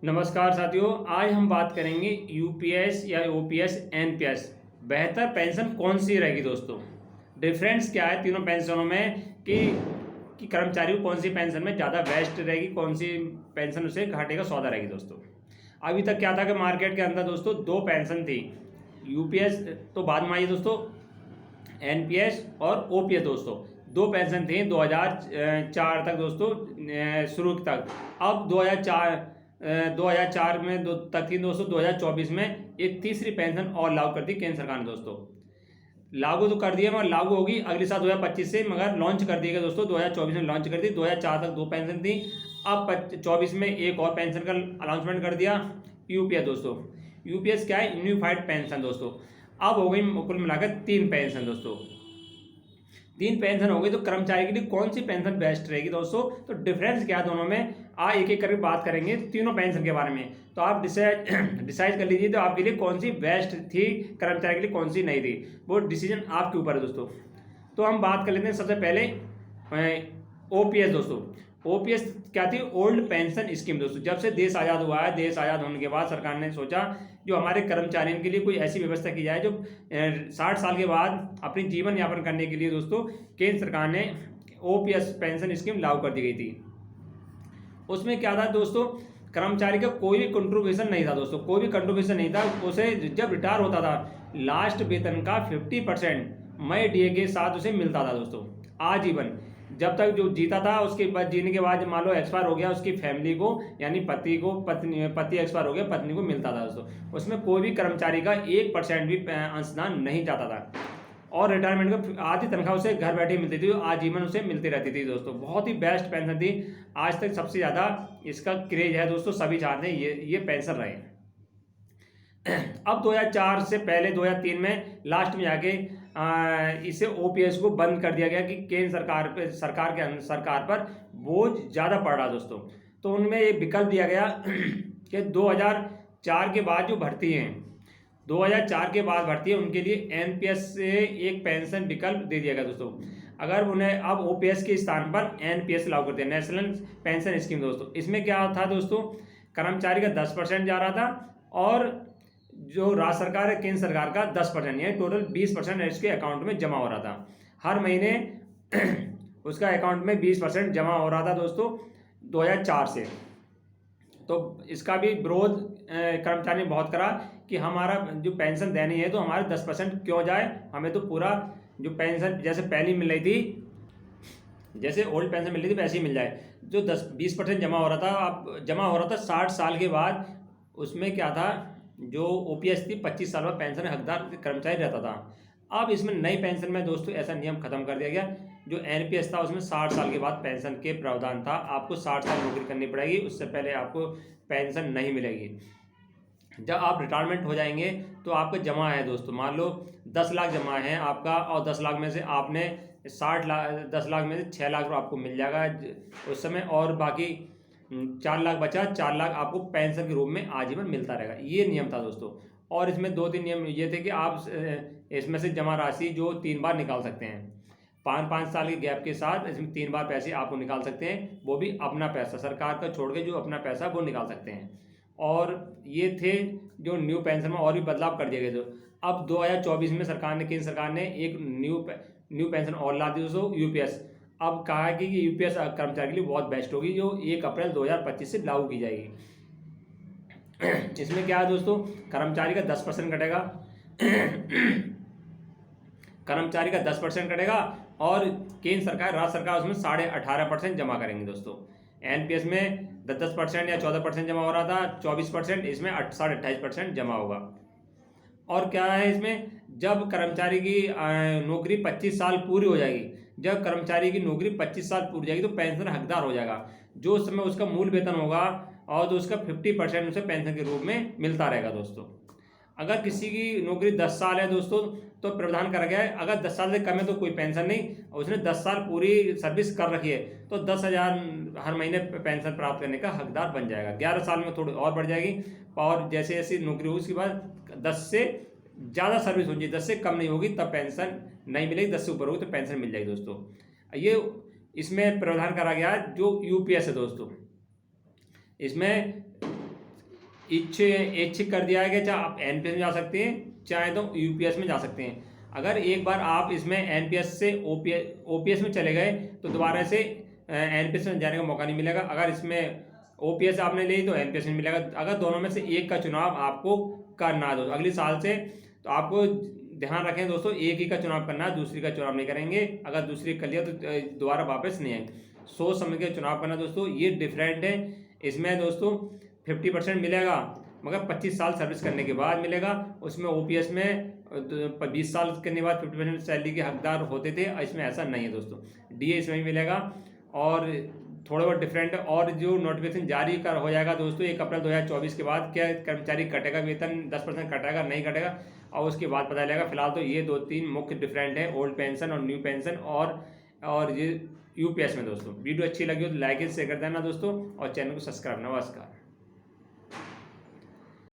नमस्कार साथियों, आज हम बात करेंगे यूपीएस या ओपीएस एनपीएस बेहतर पेंशन कौन सी रहेगी दोस्तों। डिफरेंस क्या है तीनों पेंशनों में कि कर्मचारी को कौन सी पेंशन में ज़्यादा बेस्ट रहेगी, कौन सी पेंशन उसे घाटे का सौदा रहेगी दोस्तों। अभी तक क्या था कि मार्केट के अंदर दोस्तों दो पेंशन थी, यूपीएस तो बाद में आई दोस्तों, एनपीएस और ओपीएस दोस्तों। दो पेंशन थी 2004 तक दोस्तों, शुरू तक। अब 2004 में तक थी दोस्तों। 2024 में एक तीसरी पेंशन और लागू कर दी केंद्र सरकार ने दोस्तों। लागू तो कर दिया मगर लागू होगी अगले साल 2025 से, मगर लॉन्च कर दी गई दोस्तों। 2024 में लॉन्च कर दी। 2004 तक दो पेंशन थी, अब 24 में एक और पेंशन का अनाउंसमेंट कर दिया, यूपीएस दोस्तों। यूपीएस क्या है? यूनिफाइड पेंशन दोस्तों। अब हो गई कुल मिलाकर तीन पेंशन दोस्तों। तीन पेंशन हो गई तो कर्मचारी के लिए कौन सी पेंशन बेस्ट रहेगी दोस्तों? तो डिफरेंस क्या है दोनों में, एक एक करके बात करेंगे तीनों पेंशन के बारे में। तो आप डिसाइड कर लीजिए तो आपके लिए कौन सी बेस्ट थी, कर्मचारी के लिए कौन सी नहीं थी। वो डिसीजन आपके ऊपर है दोस्तों। तो हम बात कर लेते हैं सबसे पहले ओपीएस दोस्तों। ओपीएस क्या थी? ओल्ड पेंशन स्कीम दोस्तों। जब से देश आज़ाद हुआ है, देश आज़ाद होने के बाद सरकार ने सोचा जो हमारे कर्मचारियों के लिए कोई ऐसी व्यवस्था की जाए जो 60 साल के बाद अपनी जीवन यापन करने के लिए दोस्तों केंद्र सरकार ने ओपीएस पेंशन स्कीम लागू कर दी गई थी। उसमें क्या था दोस्तों, कर्मचारी का कोई भी कंट्रीब्यूशन नहीं था दोस्तों, कोई भी कंट्रीब्यूशन नहीं था। उसे जब रिटायर होता था लास्ट वेतन का 50% मई डीए के साथ उसे मिलता था दोस्तों, आजीवन। जब तक जो जीता था उसके बाद, जीने के बाद मान लो एक्सपायर हो गया, उसकी फैमिली को यानी पति एक्सपायर हो गया, पत्नी को मिलता था दोस्तों। उसमें कोई भी कर्मचारी का 1% भी अंशदान नहीं जाता था। और रिटायरमेंट का आधी तनख्वाह उसे घर बैठे मिलती थी, आजीवन उसे मिलती रहती थी दोस्तों। बहुत ही बेस्ट पेंशन थी। आज तक सबसे ज़्यादा इसका क्रेज है दोस्तों, सभी चाहते हैं ये पेंशन रहे। अब 2004 से पहले 2003 में लास्ट में जाके इसे ओपीएस को बंद कर दिया गया कि केंद्र सरकार पर बोझ ज़्यादा पड़ रहा दोस्तों। तो उनमें एक विकल्प दिया गया कि 2004 के बाद जो भर्ती हैं, 2004 के बाद भर्ती है उनके लिए एनपीएस से एक पेंशन विकल्प दे दिया गया दोस्तों। अगर उन्हें अब ओपीएस के स्थान पर एनपीएस लागू कर दिया, नेशनल पेंशन स्कीम दोस्तों। इसमें क्या था दोस्तों, कर्मचारी का 10% जा रहा था और जो राज्य सरकार है, केंद्र सरकार का 10%, यानी टोटल 20% इसके अकाउंट में जमा हो रहा था हर महीने। उसका अकाउंट में 20% जमा हो रहा था दोस्तों 2004 से। तो इसका भी विरोध कर्मचारी ने बहुत करा कि हमारा जो पेंशन देनी है तो हमारे 10% क्यों जाए, हमें तो पूरा जो पेंशन जैसे पहली मिल रही थी, जैसे ओल्ड पेंशन मिल रही थी वैसे ही मिल जाए। जो 10-20% जमा हो रहा था, अब जमा हो रहा था 60 साल के बाद। उसमें क्या था, जो ओपीएस थी 25 साल बाद पेंशन हकदार कर्मचारी रहता था। अब इसमें नई पेंशन में दोस्तों ऐसा नियम खत्म कर दिया गया। जो एनपीएस था उसमें 60 साल के बाद पेंशन के प्रावधान था, आपको 60 साल नौकरी करनी पड़ेगी, उससे पहले आपको पेंशन नहीं मिलेगी। जब आप रिटायरमेंट हो जाएंगे तो आपका जमा है दोस्तों, मान लो 10 लाख जमा है आपका, और 10 लाख में से आपने 60 लाख, 10 लाख में से 6 लाख आपको मिल जाएगा उस समय, और बाकी 4 लाख बचा, 4 लाख आपको पेंशन के रूप में आजीवन मिलता रहेगा। ये नियम था दोस्तों। और इसमें 2-3 नियम ये थे कि आप इसमें से जमा राशि जो 3 बार निकाल सकते हैं, 5-5 साल के गैप के साथ इसमें 3 बार पैसे आपको निकाल सकते हैं। वो भी अपना पैसा, सरकार का छोड़ के जो अपना पैसा वो निकाल सकते हैं। और ये थे जो न्यू पेंशन में और भी बदलाव कर दिए गए थे। अब 2024 में केंद्र सरकार ने एक न्यू पेंशन और ला दी दोस्तों, यूपीएस। अब कहा है कि यूपीएस कर्मचारी के लिए बहुत बेस्ट होगी, जो 1 अप्रैल 2025 से लागू की जाएगी। इसमें क्या है दोस्तों, कर्मचारी का 10% कटेगा, कर्मचारी का 10% कटेगा, और केंद्र सरकार, राज्य सरकार उसमें 18.5% जमा करेंगे दोस्तों। एनपीएस में 10% या 14% जमा हो रहा था, 24%, इसमें 28.5% जमा होगा। और क्या है इसमें, जब कर्मचारी की नौकरी 25 साल पूरी हो जाएगी, जब कर्मचारी की नौकरी 25 साल पूरी जाएगी तो पेंशन हकदार हो जाएगा। जो उस समय उसका मूल वेतन होगा और तो उसका 50% उसे पेंशन के रूप में मिलता रहेगा दोस्तों। अगर किसी की नौकरी 10 साल है दोस्तों तो प्रावधान करा गया है, अगर 10 साल से कम है तो कोई पेंशन नहीं, उसने 10 साल पूरी सर्विस कर रखी है तो 10,000 हर महीने पेंशन प्राप्त करने का हकदार बन जाएगा। 11 साल में थोड़ी और बढ़ जाएगी, और जैसे जैसे नौकरी होगी उसके बाद 10 से ज़्यादा सर्विस होनी चाहिए, 10 से कम नहीं होगी तब पेंशन नहीं मिलेगी, 10 से ऊपर होगी तो पेंशन मिल जाएगी दोस्तों। ये इसमें प्रावधान करा गया जो यूपीएस है दोस्तों। इसमें ऐच्छिक कर दिया है कि चाहे आप एनपीएस में जा सकते हैं, चाहे तो यूपीएस में जा सकते हैं। अगर एक बार आप इसमें एनपीएस से ओपीएस में चले गए तो दोबारा से एनपीएस में जाने का मौका नहीं मिलेगा। अगर इसमें ओपीएस आपने ली तो एनपीएस में मिलेगा। अगर दोनों में से एक का चुनाव आपको करना है दोस्तों अगले साल से, तो आपको ध्यान रखें दोस्तों, एक ही का चुनाव करना है, दूसरी का चुनाव नहीं करेंगे। अगर दूसरी कर लिया तो दोबारा वापस नहीं आएंगे। सोच समझ के चुनाव करना दोस्तों, ये डिफरेंट है। इसमें दोस्तों 50% मिलेगा, मगर 25 साल सर्विस करने के बाद मिलेगा। उसमें ओपीएस में 20 साल करने के बाद 50% सैलरी के हकदार होते थे, इसमें ऐसा नहीं है दोस्तों। डीए इसमें भी मिलेगा और थोड़ा बहुत डिफरेंट है। और जो नोटिफिकेशन जारी कर हो जाएगा दोस्तों 1 अप्रैल 2024 के बाद, क्या कर्मचारी कटेगा वेतन 10% कटेगा नहीं कटेगा, और उसके बाद पता चलेगा। फिलहाल तो ये 2-3 मुख्य डिफरेंट है, ओल्ड पेंशन और न्यू पेंशन और ये यूपीएस में दोस्तों। वीडियो अच्छी लगी हो तो लाइक शेयर कर देना दोस्तों, और चैनल को सब्सक्राइब। नमस्कार।